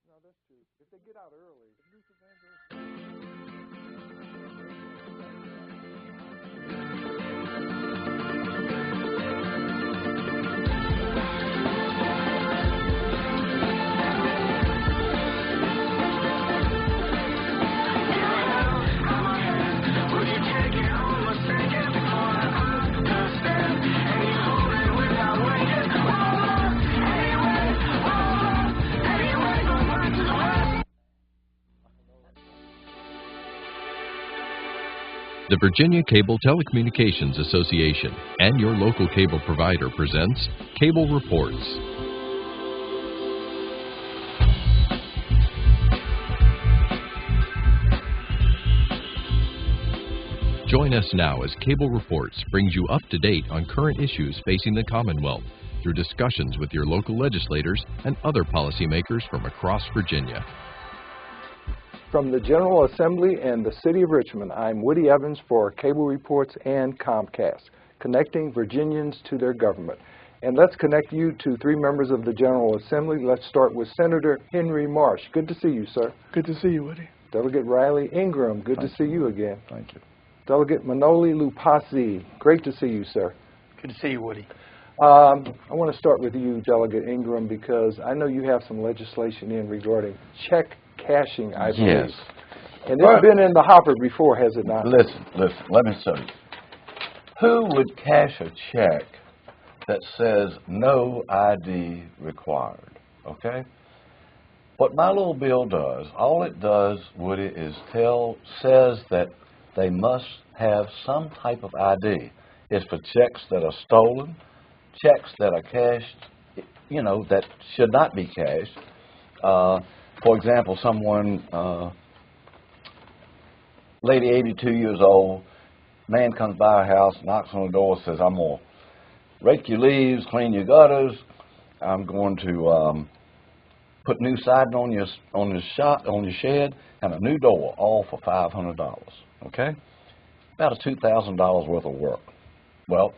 No, that's true. If they get out early, if Luther Vandross. The Virginia Cable Telecommunications Association and your local cable provider presents Cable Reports. Join us now as Cable Reports brings you up to date on current issues facing the Commonwealth through discussions with your local legislators and other policymakers from across Virginia. From the General Assembly and the City of Richmond, I'm Woody Evans for Cable Reports and Comcast, connecting Virginians to their government. And let's connect you to three members of the General Assembly. Let's start with Senator Henry Marsh. Good to see you, sir. Good to see you, Woody. Delegate Riley Ingram. Good to see you again. Thank you. Delegate Manoli Loupassi. Great to see you, sir. Good to see you, Woody. I want to start with you, Delegate Ingram, because I know you have some legislation in regarding check cashing, I believe. Yes. And it's been in the hopper before, has it not? Listen, let me show you. Who would cash a check that says no ID required, okay? What my little bill does, all it does, Woody, is says that they must have some type of ID. It's for checks that are stolen, checks that are cashed, you know, that should not be cashed. For example, someone, lady 82 years old, man comes by her house, knocks on the door, says, I'm going to rake your leaves, clean your gutters, I'm going to put new siding on your shed, and a new door, all for $500, okay? About a $2,000 worth of work. Well,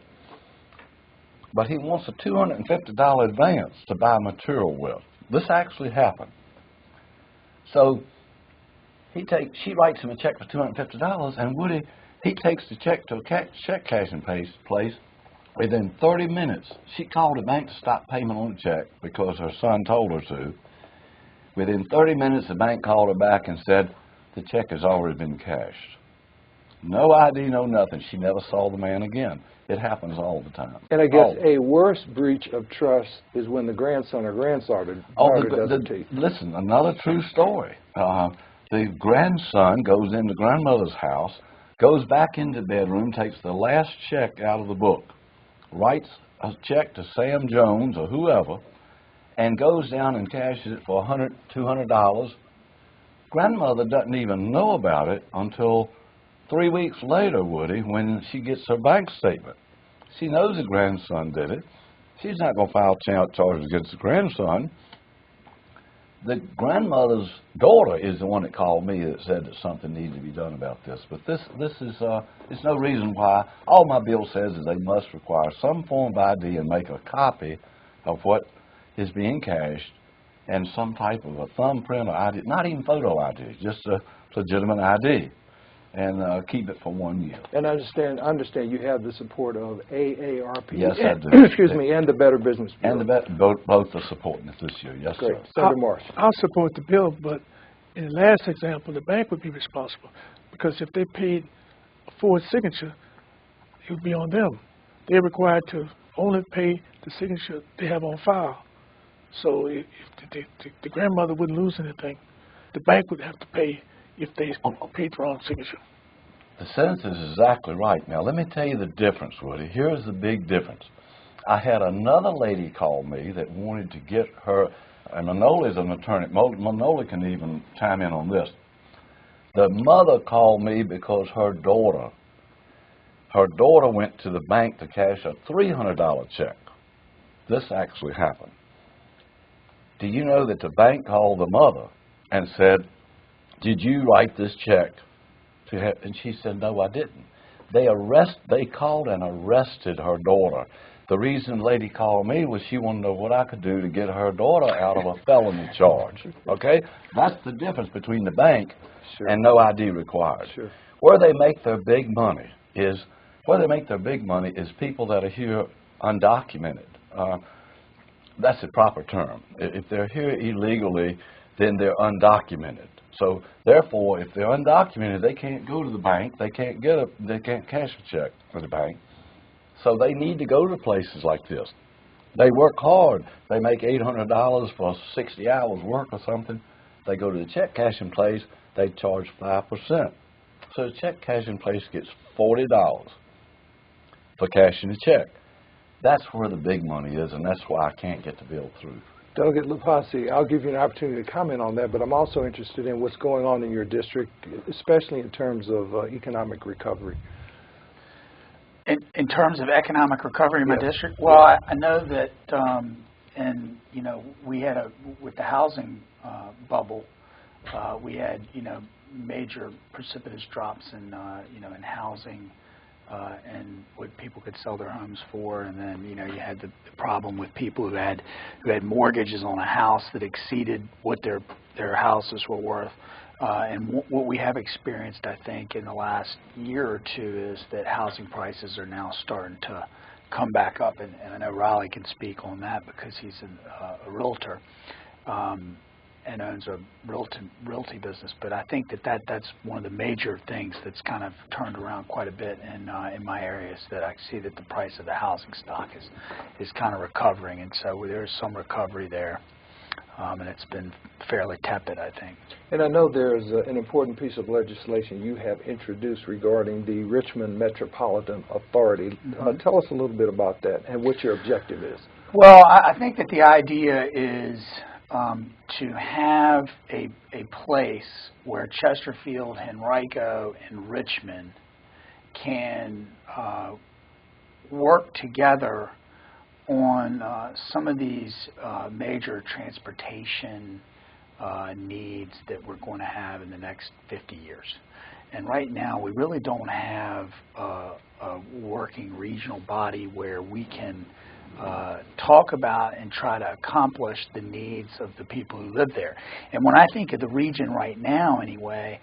but he wants a $250 advance to buy material with. This actually happened. So she writes him a check for $250, and Woody, he takes the check to a check cashing place. Within 30 minutes, she called the bank to stop payment on the check because her son told her to. Within 30 minutes, the bank called her back and said, the check has already been cashed. No ID, no nothing. She never saw the man again. It happens all the time. And I guess a worse breach of trust is when the grandson or granddaughter does it to you. Listen, another true story. The grandson goes into grandmother's house, goes back into the bedroom, takes the last check out of the book, writes a check to Sam Jones or whoever, and goes down and cashes it for $100, $200. Grandmother doesn't even know about it until 3 weeks later, Woody, when she gets her bank statement. She knows the grandson did it. She's not going to file charges against the grandson. The grandmother's daughter is the one that called me that said that something needed to be done about this. But this is there's no reason why. All my bill says is they must require some form of ID and make a copy of what is being cashed and some type of a thumbprint or ID, not even photo ID, just a legitimate ID. And keep it for 1 year. And I understand you have the support of AARP. Yes, I do. Excuse me, and the Better Business Bureau. And both are supporting it this year. Yes, great. sir. Senator Marsh. I'll support the bill, but in the last example, the bank would be responsible because if they paid a forward signature, it would be on them. They're required to only pay the signature they have on file. So if the grandmother wouldn't lose anything. The bank would have to pay if they paid the wrong signature. The senator is exactly right. Now, let me tell you the difference, Woody. Here's the big difference. I had another lady call me that wanted to get her, and Manoli's an attorney. Manoli can even chime in on this. The mother called me because her daughter went to the bank to cash a $300 check. This actually happened. Do you know that the bank called the mother and said, did you write this check to have? And she said, no, I didn't. They called and arrested her daughter. The reason the lady called me was she wanted to know what I could do to get her daughter out of a felony charge. Okay? That's the difference between the bank and no ID required. Where they make their big money is people that are here undocumented. That's the proper term. If they're here illegally, then they're undocumented. So therefore, if they're undocumented, they can't go to the bank. They can't cash a check for the bank. So they need to go to places like this. They work hard. They make $800 for 60 hours work or something. They go to the check cashing place. They charge 5%. So the check cashing place gets $40 for cashing a check. That's where the big money is, and that's why I can't get the bill through. Delegate Loupassi, I'll give you an opportunity to comment on that, but I'm also interested in what's going on in your district, especially in terms of economic recovery. In terms of economic recovery in my district, well, I know that, and you know, we had with the housing bubble, we had major precipitous drops in in housing. And what people could sell their homes for, and then you had the problem with people who had mortgages on a house that exceeded what their houses were worth. And what we have experienced, I think, in the last year or two is that housing prices are now starting to come back up, and I know Riley can speak on that because he's a realtor. And owns a realty business, but I think that's one of the major things that's kind of turned around quite a bit in my areas. That I see that the price of the housing stock is kind of recovering, and so there's some recovery there, and it's been fairly tepid, I think. And I know there's an important piece of legislation you have introduced regarding the Richmond Metropolitan Authority. Tell us a little bit about that and what your objective is. Well, I think that the idea is to have a place where Chesterfield, Henrico, and Richmond can work together on some of these major transportation needs that we're going to have in the next 50 years. And right now, we really don't have a working regional body where we can talk about and try to accomplish the needs of the people who live there. And when I think of the region right now, anyway,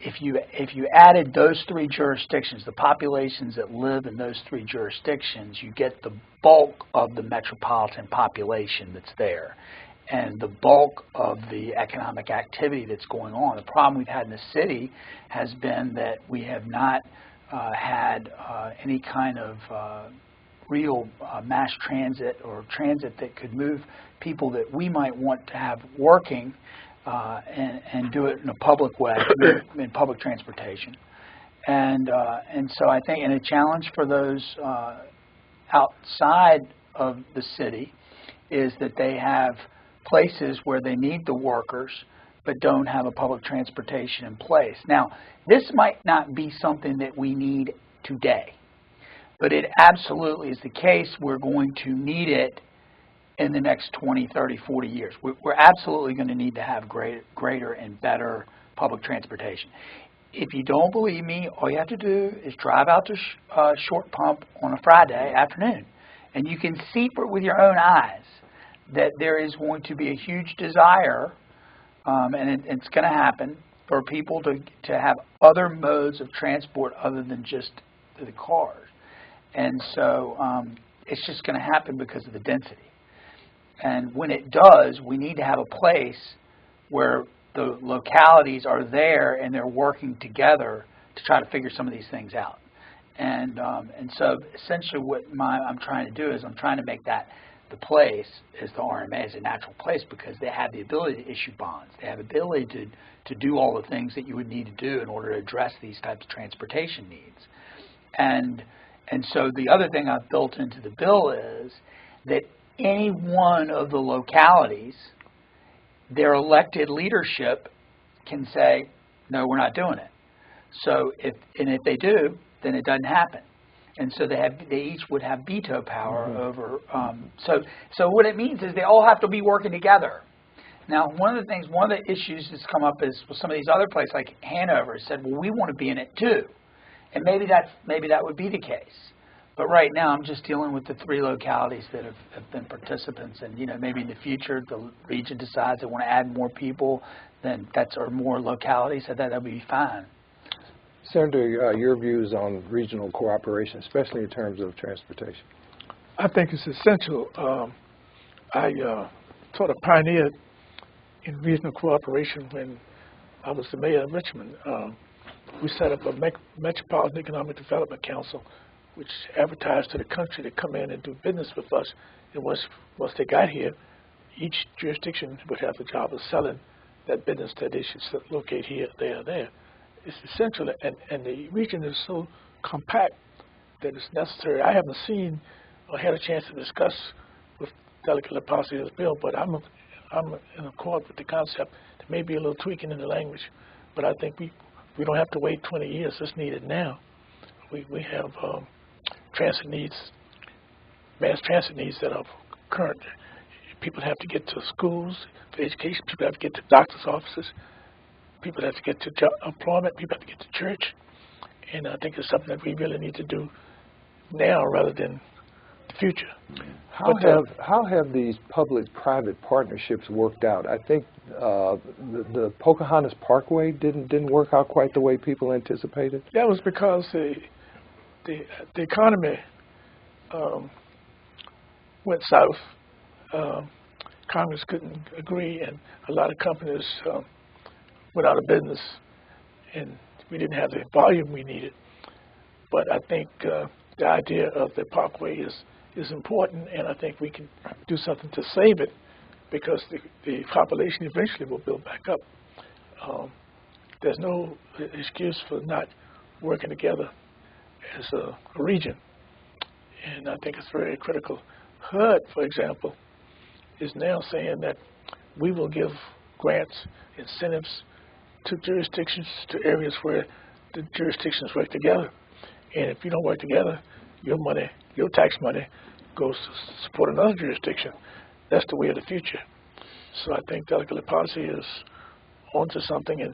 if you added those three jurisdictions, the populations that live in those three jurisdictions, you get the bulk of the metropolitan population that's there, and the bulk of the economic activity that's going on. The problem we've had in the city has been that we have not had any kind of real mass transit or transit that could move people that we might want to have working and do it in a public way, in public transportation. And so I think, and a challenge for those outside of the city is that they have places where they need the workers but don't have a public transportation in place. Now, this might not be something that we need today, but it absolutely is the case we're going to need it in the next 20, 30, 40 years. We're absolutely going to need to have greater and better public transportation. If you don't believe me, all you have to do is drive out to Short Pump on a Friday afternoon, and you can see with your own eyes that there is going to be a huge desire, and it's going to happen, for people to have other modes of transport other than just the cars. And so it's just going to happen because of the density. And when it does, we need to have a place where the localities are there and they're working together to try to figure some of these things out. And so essentially what I'm trying to do is I'm trying to make that the place is the RMA is a natural place because they have the ability to issue bonds. They have the ability to do all the things that you would need to do in order to address these types of transportation needs. And so the other thing I've built into the bill is that any one of the localities, their elected leadership can say, no, we're not doing it. So if they do, then it doesn't happen. And so they each would have veto power over. So what it means is they all have to be working together. Now, one of the issues that's come up is with some of these other places, like Hanover, said, well, we want to be in it too, and maybe that would be the case. But right now, I'm just dealing with the 3 localities that have been participants, and maybe in the future the region decides they want to add more people, then or more localities, so that would be fine. Senator, your views on regional cooperation, especially in terms of transportation? I think it's essential. I sort of pioneered in regional cooperation when I was the mayor of Richmond. We set up a Metropolitan Economic Development Council, which advertised to the country to come in and do business with us. And once they got here, each jurisdiction would have the job of selling that business that they should locate here, there. It's essential, and the region is so compact that it's necessary. I haven't seen or had a chance to discuss with Delegate Loupassi this bill, but I'm in accord with the concept. There may be a little tweaking in the language, but I think we don't have to wait 20 years. It's needed now. We have transit needs, mass transit needs that are current. People have to get to schools for education. People have to get to doctor's offices. People have to get to employment. People have to get to church. And I think it's something that we really need to do now rather than the future. How have these public-private partnerships worked out? I think the Pocahontas Parkway didn't work out quite the way people anticipated. That was because the economy went south. Congress couldn't agree, and a lot of companies went out of business, and we didn't have the volume we needed. But I think the idea of the parkway is important, and I think we can do something to save it, because the population eventually will build back up. There's no excuse for not working together as a region, and I think it's very critical. HUD, for example, is now saying that we will give grants, incentives to jurisdictions, to areas where the jurisdictions work together. And if you don't work together, your money, your tax money, goes to support another jurisdiction. That's the way of the future. So I think Delegate Loupassi is onto something, and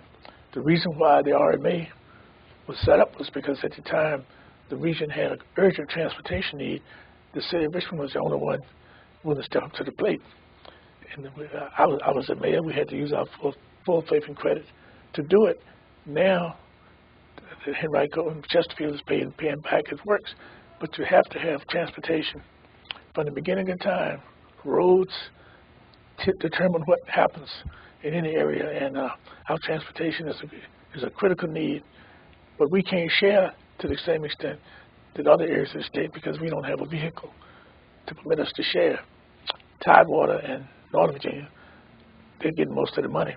the reason why the RMA was set up was because at the time the region had an urgent transportation need. The city of Richmond was the only one willing to step up to the plate. And I was a mayor. We had to use our full faith and credit to do it. Now, Henrico and Chesterfield is paying back. It works. But you have to have transportation from the beginning of time. Roads determine what happens in any area, and our transportation is a critical need. But we can't share to the same extent that other areas of the state because we don't have a vehicle to permit us to share. Tidewater and Northern Virginia, they're getting most of the money.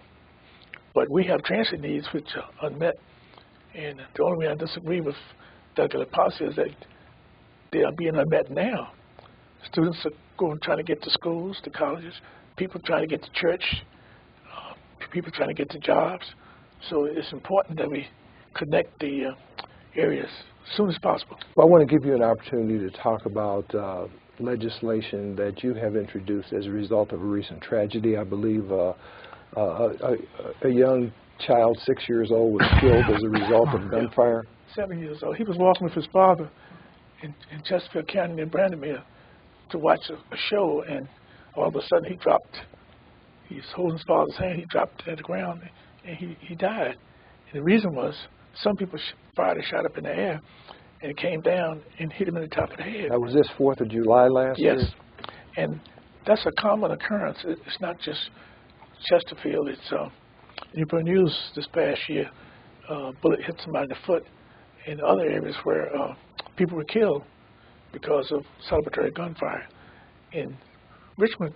But we have transit needs which are unmet. And the only way I disagree with Dr. Loupassi is that they are being unmet now. Students are trying to get to schools, to colleges, people trying to get to church, people trying to get to jobs. So it's important that we connect the areas as soon as possible. Well, I want to give you an opportunity to talk about legislation that you have introduced as a result of a recent tragedy. I believe a young child, 6 years old, was killed as a result of gunfire. 7 years old. He was walking with his father in Chesterfield County near Brandomere to watch a show, and all of a sudden he dropped. He was holding his father's hand. He dropped at the ground, and he died. And the reason was some people fired a shot up in the air, and it came down and hit him in the top of the head. Now, was this 4th of July last year? Yes, and that's a common occurrence. It's not just Chesterfield. It's Newport News this past year. Bullet hit somebody in the foot. In other areas where people were killed because of celebratory gunfire. In Richmond,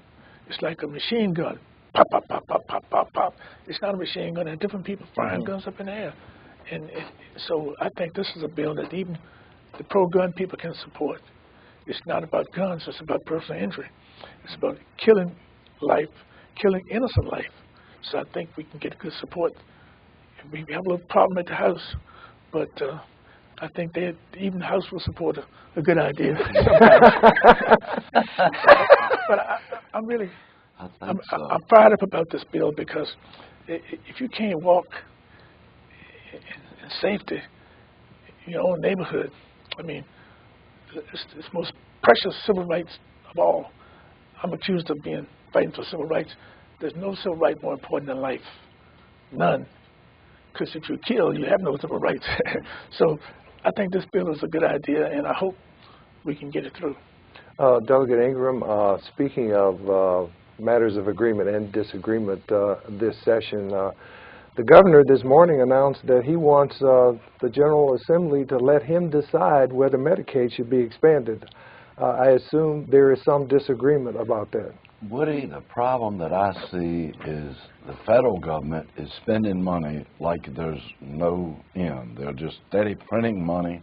it's like a machine gun. Pop, pop, pop, pop, pop, pop, pop. It's not a machine gun. There are different people firing guns up in the air. And so I think this is a bill that even the pro-gun people can support. It's not about guns. It's about personal injury. It's about killing life, killing innocent life. So I think we can get good support. We have a little problem at the House, but I think even the House will support a good idea. But I'm really, I'm fired up about this bill because if you can't walk in safety in your own neighborhood, I mean, it's most precious civil rights of all. I'm accused of fighting for civil rights. There's no civil right more important than life. None. Because if you kill, you have no civil rights. So I think this bill is a good idea, and I hope we can get it through. Delegate Ingram, speaking of matters of agreement and disagreement this session, the governor this morning announced that he wants the General Assembly to let him decide whether Medicaid should be expanded. I assume there is some disagreement about that. Woody, the problem that I see is the federal government is spending money like there's no end. They're just steady printing money,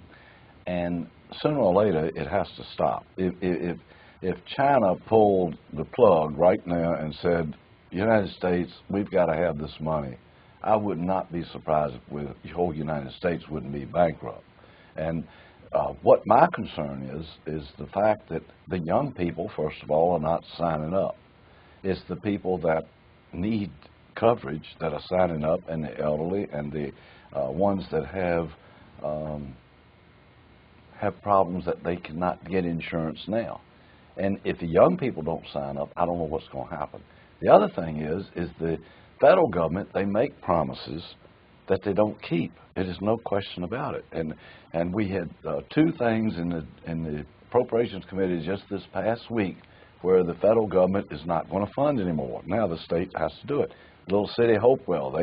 and sooner or later it has to stop. If China pulled the plug right now and said, United States, we've got to have this money, I would not be surprised if the whole United States wouldn't be bankrupt. And what my concern is the fact that the young people, first of all, are not signing up. It's the people that need coverage that are signing up, and the elderly, and the ones that have problems that they cannot get insurance now. And if the young people don't sign up, I don't know what's going to happen. The other thing is the federal government, they make promises that they don't keep. It is no question about it. And we had two things in the Appropriations Committee just this past week where the federal government is not going to fund anymore. Now the state has to do it. Little City of Hopewell,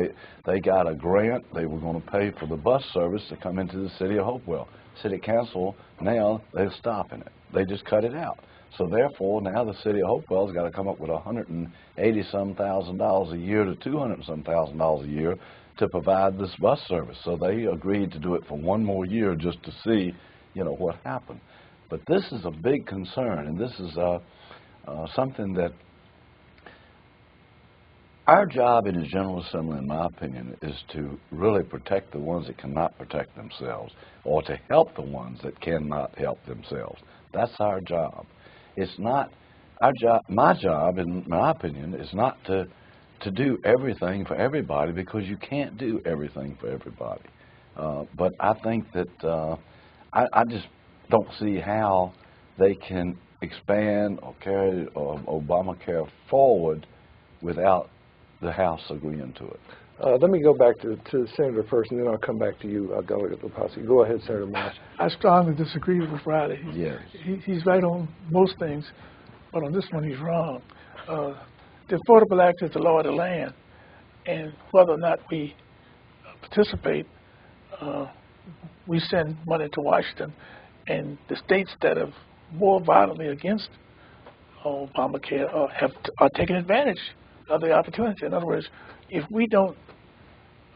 they got a grant. They were going to pay for the bus service to come into the City of Hopewell. City Council, now they're stopping it. They just cut it out. So therefore, now the City of Hopewell's got to come up with $180-some thousand a year to $200-some thousand a year to provide this bus service. So they agreed to do it for one more year just to see, what happened. But this is a big concern, and this is something that our job in the General Assembly, in my opinion, is to really protect the ones that cannot protect themselves, or to help the ones that cannot help themselves. That's our job. It's not our job. My job, in my opinion, is not to do everything for everybody, because you can't do everything for everybody. But I think that I just don't see how they can expand or carry Obamacare forward without the House agreeing to it. Let me go back to the Senator first, and then I'll come back to you, Delegate Loupassi. Go ahead, Senator Marsh. I strongly disagree with Riley. Yes. He's right on most things, but on this one he's wrong. The Affordable Act is the law of the land, and whether or not we participate, we send money to Washington, and the states that are more violently against Obamacare are taking advantage of the opportunity. In other words, if we don't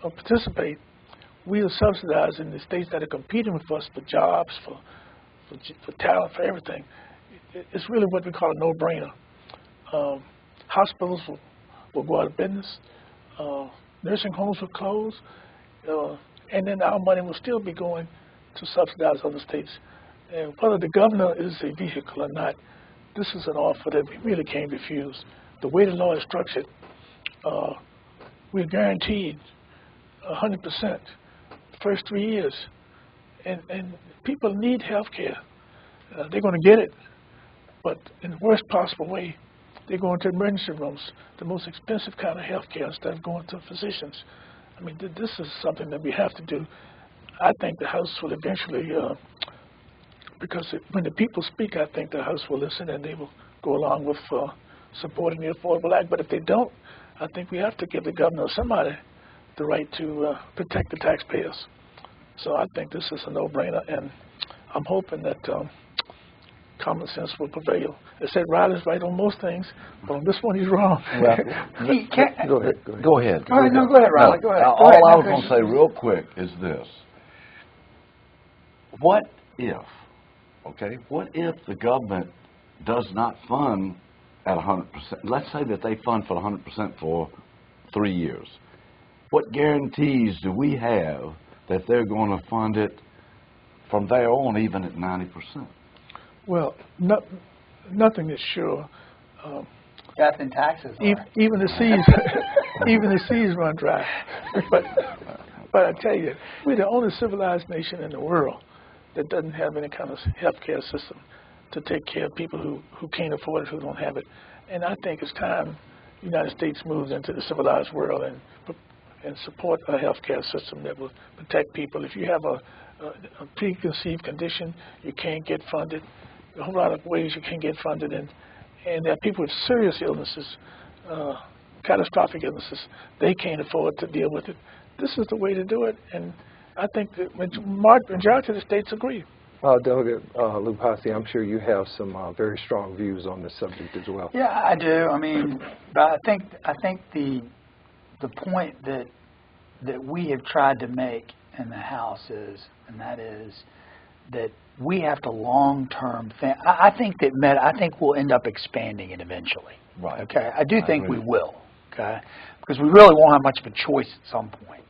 participate, we are subsidizing the states that are competing with us for jobs, for talent, for everything. It's really what we call a no-brainer. Hospitals will go out of business. Nursing homes will close. And then our money will still be going to subsidize other states. And whether the governor is a vehicle or not, this is an offer that we really can't refuse. The way the law is structured, we're guaranteed 100% the first 3 years. And people need health care. They're going to get it, but in the worst possible way. They're going to emergency rooms, the most expensive kind of health care, instead of going to physicians. I mean, this is something that we have to do. I think the House will eventually, because when the people speak, I think the House will listen and they will go along with supporting the Affordable Act. But if they don't, I think we have to give the governor or somebody the right to protect the taxpayers. So I think this is a no-brainer, and I'm hoping that common sense will prevail. I said Riley's right on most things, but on this one he's wrong. Well, Go ahead. Go ahead. Go ahead, Riley. Go ahead. All I was going to say real quick is this. What if the government does not fund at 100%? Let's say that they fund for 100% for 3 years. What guarantees do we have that they're going to fund it from there on, even at 90%? Well, nothing is sure. Death and taxes. Even the seas run dry. But I tell you, we're the only civilized nation in the world that doesn't have any kind of health care system to take care of people who can't afford it, who don't have it. And I think it's time the United States moves into the civilized world and support a health care system that will protect people. If you have a preconceived condition, you can't get funded. A whole lot of ways you can get funded, and there are people with serious illnesses, catastrophic illnesses. They can't afford to deal with it. This is the way to do it, and I think the majority of the states agree. Delegate Loupassi, I'm sure you have some very strong views on this subject as well. Yeah, I do. I mean, but I think the point that we have tried to make in the House is, and that is that we have to long-term think. I think we'll end up expanding it eventually. Right. Okay. I do think we will. Okay. Because we really won't have much of a choice at some point.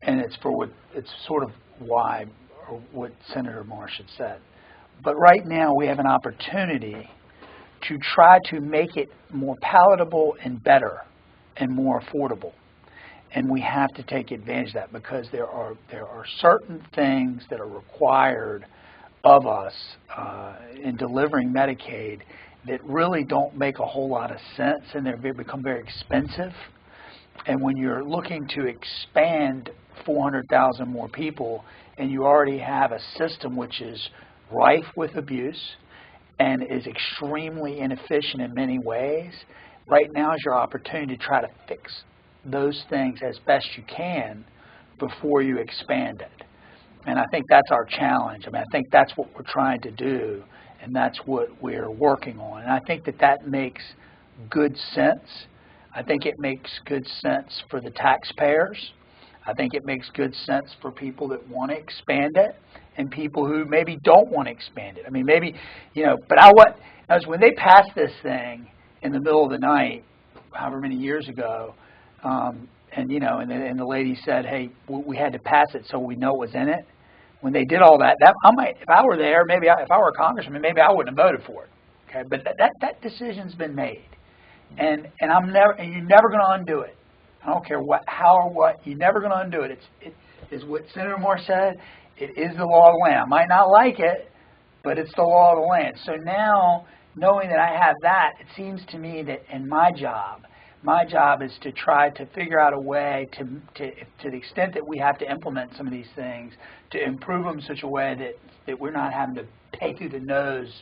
And it's sort of why, or what Senator Marsh had said. But right now we have an opportunity to try to make it more palatable and better and more affordable. And we have to take advantage of that, because there are certain things that are required of us in delivering Medicaid that really don't make a whole lot of sense, and they become very expensive. And when you're looking to expand 400,000 more people, and you already have a system which is rife with abuse and is extremely inefficient in many ways, right now is your opportunity to try to fix those things as best you can before you expand it. And I think that's our challenge. I mean, I think that's what we're trying to do, and that's what we're working on. And I think that makes good sense. I think it makes good sense for the taxpayers. I think it makes good sense for people that want to expand it and people who maybe don't want to expand it. I mean, maybe, but as when they passed this thing in the middle of the night, however many years ago, and the lady said, hey, we had to pass it so we know what was in it. When they did all that, if I were there, if I were a congressman, maybe I wouldn't have voted for it. Okay, but that decision's been made, and you're never going to undo it. I don't care how or what, you're never going to undo it. It is what Senator Moore said. It is the law of the land. I might not like it, but it's the law of the land. So now, knowing that I have that, it seems to me that in my job is to try to figure out a way to the extent that we have to implement some of these things, to improve them in such a way that we're not having to pay through the nose,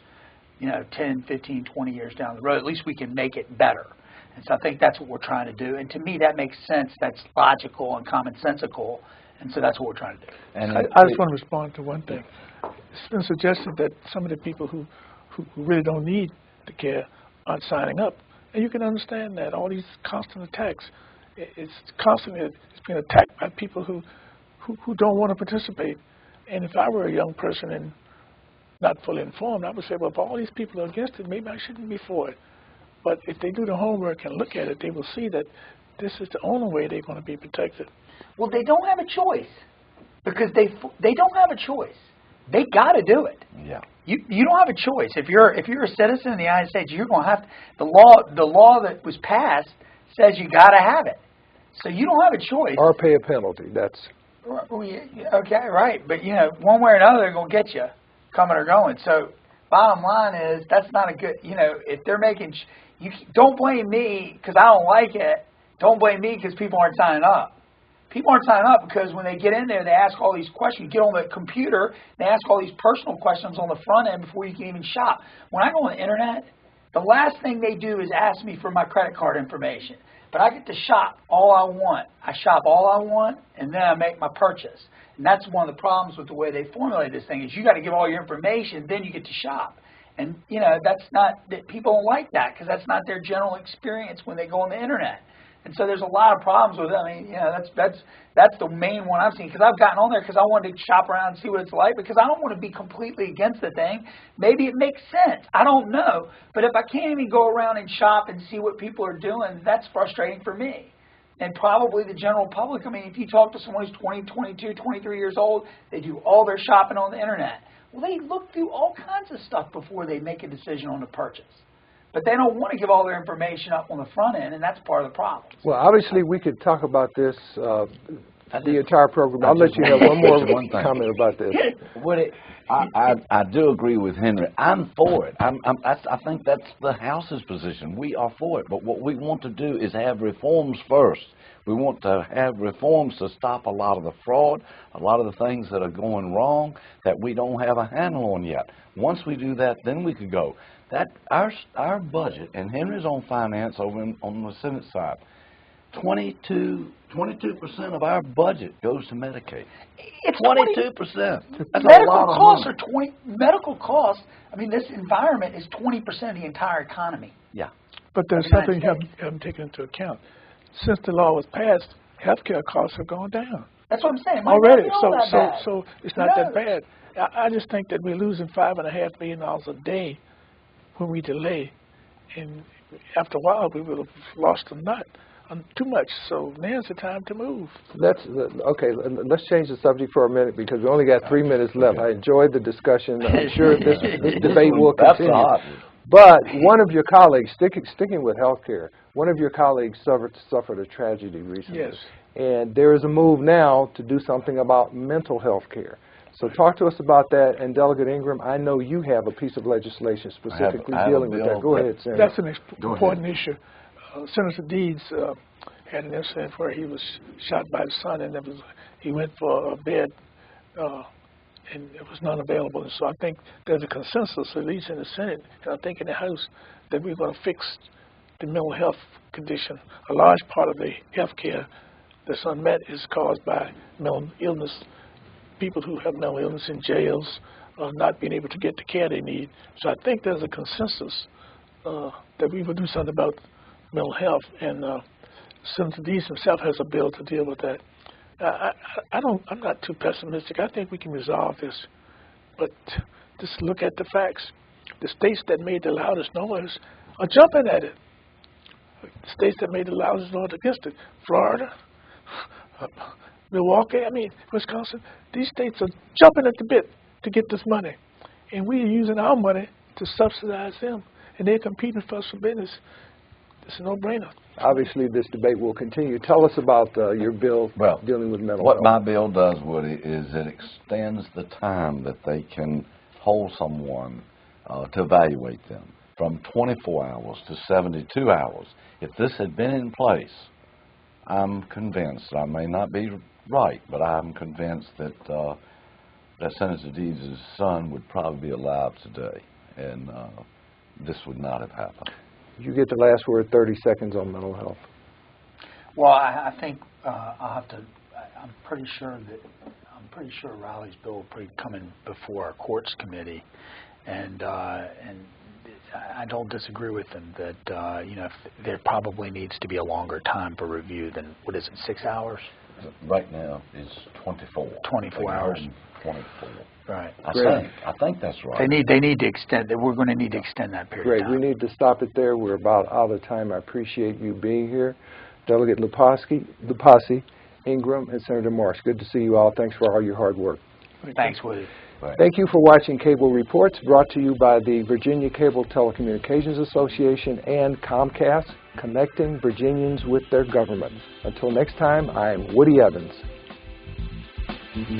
10, 15, 20 years down the road. At least we can make it better. And so I think that's what we're trying to do. And to me, that makes sense. That's logical and commonsensical. And so that's what we're trying to do. And I just want to respond to one thing. It's been suggested that some of the people who really don't need the care aren't signing up. And you can understand that. All these constant attacks, it's being attacked by people who don't want to participate. And if I were a young person and not fully informed, I would say, well, if all these people are against it, maybe I shouldn't be for it. But if they do the homework and look at it, they will see that this is the only way they're going to be protected. Well, they don't have a choice, because they don't have a choice. They got to do it. Yeah. You don't have a choice. If you're a citizen of the United States, you're going to have the law that was passed says you got to have it. So you don't have a choice. Or pay a penalty. That's okay, right. But one way or another, they're going to get you, coming or going. So bottom line is that's not a good. If they're making, don't blame me because I don't like it. Don't blame me because people aren't signing up. People aren't signing up because when they get in there, they ask all these questions. You get on the computer, they ask all these personal questions on the front end before you can even shop. When I go on the internet, the last thing they do is ask me for my credit card information. But I get to shop all I want. I shop all I want, and then I make my purchase. And that's one of the problems with the way they formulate this thing is you got to give all your information, then you get to shop. And, that's not, that people don't like that because that's not their general experience when they go on the internet. And so there's a lot of problems with it. I mean, that's the main one I've seen because I've gotten on there because I wanted to shop around and see what it's like because I don't want to be completely against the thing. Maybe it makes sense. I don't know. But if I can't even go around and shop and see what people are doing, that's frustrating for me. And probably the general public. I mean, if you talk to someone who's 20, 22, 23 years old, they do all their shopping on the internet. Well, they look through all kinds of stuff before they make a decision on a purchase. But they don't want to give all their information up on the front end, and that's part of the problem. Well, obviously, we could talk about this the entire program. I'll let you have one more one thing. comment about this. Woody, I do agree with Henry. I'm for it. I think that's the House's position. We are for it. But what we want to do is have reforms first. We want to have reforms to stop a lot of the fraud, a lot of the things that are going wrong that we don't have a handle on yet. Once we do that, then we could go. That our budget, and Henry's on finance over on the Senate side, 22% of our budget goes to Medicaid. It's 22%. That's medical a lot of costs money. are 20. Medical costs. I mean, this environment is 20% of the entire economy. Yeah. But there's United something you States. haven't taken into account. Since the law was passed, healthcare costs have gone down That's what I'm saying. It might already. not be all that bad. So it's not that bad. I just think that we're losing $5.5 million a day when we delay, and after a while we will have lost a nut. Too much, so now's the time to move. Okay, let's change the subject for a minute because we only got 3 minutes left. I enjoyed the discussion. I'm sure this debate will continue. But one of your colleagues, sticking with healthcare, one of your colleagues suffered a tragedy recently. Yes. And there is a move now to do something about mental health care. So talk to us about that. And Delegate Ingram, I know you have a piece of legislation specifically dealing with that. Go ahead, Senator. That's an important issue. Senator Deeds had an incident where he was shot by his son, and he went for a bed, and it was not available. And so I think there's a consensus, at least in the Senate, and I think in the House, that we're going to fix the mental health condition. A large part of the health care that's unmet is caused by mental illness. People who have mental illness in jails not being able to get the care they need. So I think there's a consensus that we will do something about mental health, and Senator Deeds himself has a bill to deal with that. I'm not too pessimistic. I think we can resolve this, but just look at the facts. The states that made the loudest noise are jumping at it. The states that made the loudest noise against it, Florida, Milwaukee, Wisconsin, these states are jumping at the bit to get this money, and we're using our money to subsidize them, and they're competing for us for business. It's a no-brainer. Obviously, this debate will continue. Tell us about your bill dealing with mental health. What my bill does, Woody, is it extends the time that they can hold someone to evaluate them from 24 hours to 72 hours. If this had been in place, I'm convinced, I may not be right, but I'm convinced that that Senator Deeds' son would probably be alive today, and this would not have happened. You get the last word, 30 seconds on mental health. Well, I think I'll have to. I'm pretty sure Riley's bill will be coming before our courts committee, and I don't disagree with them that there probably needs to be a longer time for review than 6 hours. Right now is 24. 24 hours. 24. Right. I think that's right. They need to extend that. We're going to need to extend that period. Great. Of time. We need to stop it there. We're about out of time. I appreciate you being here. Delegate Loupassi, Ingram, and Senator Marsh. Good to see you all. Thanks for all your hard work. Thanks, Woody. Right. Thank you for watching Cable Reports, brought to you by the Virginia Cable Telecommunications Association and Comcast, connecting Virginians with their government. Until next time, I'm Woody Evans. Mm-hmm.